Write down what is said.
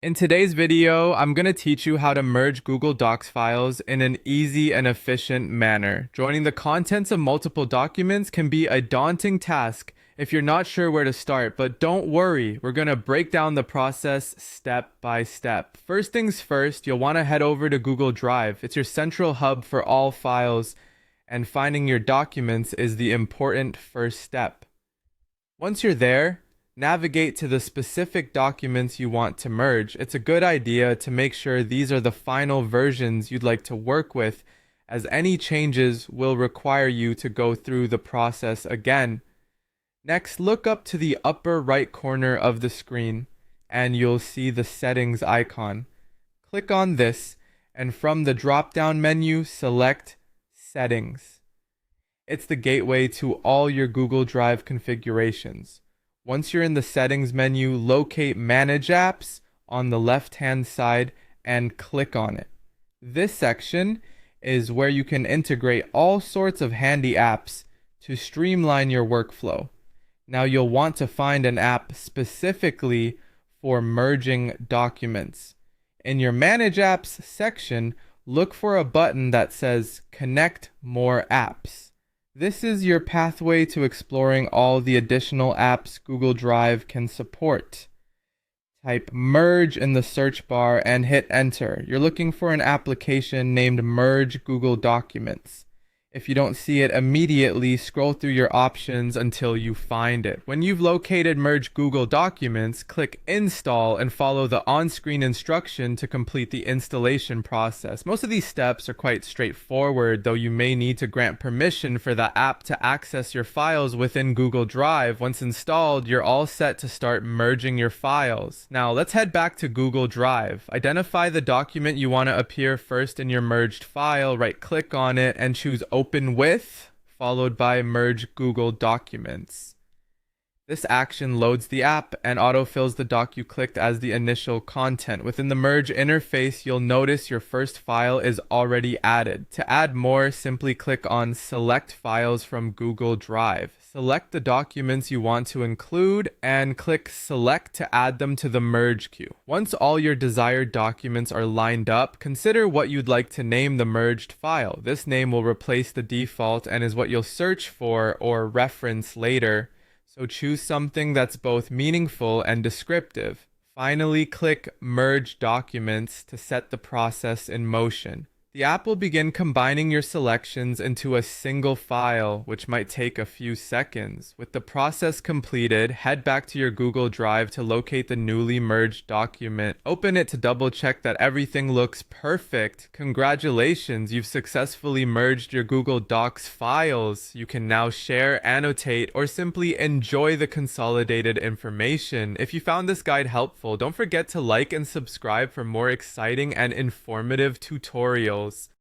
In today's video, I'm going to teach you how to merge Google Docs files in an easy and efficient manner. Joining the contents of multiple documents can be a daunting task if you're not sure where to start, but don't worry, we're going to break down the process step by step. First things first, you'll want to head over to Google Drive. It's your central hub for all files, and finding your documents is the important first step. Once you're there, navigate to the specific documents you want to merge. It's a good idea to make sure these are the final versions you'd like to work with, as any changes will require you to go through the process again. Next, look up to the upper right corner of the screen and you'll see the settings icon. Click on this, and from the drop-down menu, select Settings. It's the gateway to all your Google Drive configurations. Once you're in the settings menu, locate Manage Apps on the left-hand side and click on it. This section is where you can integrate all sorts of handy apps to streamline your workflow. Now you'll want to find an app specifically for merging documents. In your Manage Apps section, look for a button that says Connect More Apps. This is your pathway to exploring all the additional apps Google Drive can support. Type Merge in the search bar and hit Enter. You're looking for an application named Merge Google Documents. If you don't see it immediately, scroll through your options until you find it. When you've located Merge Google Documents, click Install and follow the on-screen instruction to complete the installation process. Most of these steps are quite straightforward, though you may need to grant permission for the app to access your files within Google Drive. Once installed, you're all set to start merging your files. Now, let's head back to Google Drive. Identify the document you want to appear first in your merged file, right-click on it, and choose Open With, followed by Merge Google Documents. This action loads the app and autofills the doc you clicked as the initial content. Within the Merge interface, you'll notice your first file is already added. To add more, simply click on Select Files from Google Drive. Select the documents you want to include and click Select to add them to the merge queue. Once all your desired documents are lined up, consider what you'd like to name the merged file. This name will replace the default and is what you'll search for or reference later. So choose something that's both meaningful and descriptive. Finally, click Merge Documents to set the process in motion. The app will begin combining your selections into a single file, which might take a few seconds. With the process completed, head back to your Google Drive to locate the newly merged document. Open it to double check that everything looks perfect. Congratulations, you've successfully merged your Google Docs files. You can now share, annotate, or simply enjoy the consolidated information. If you found this guide helpful, don't forget to like and subscribe for more exciting and informative tutorials.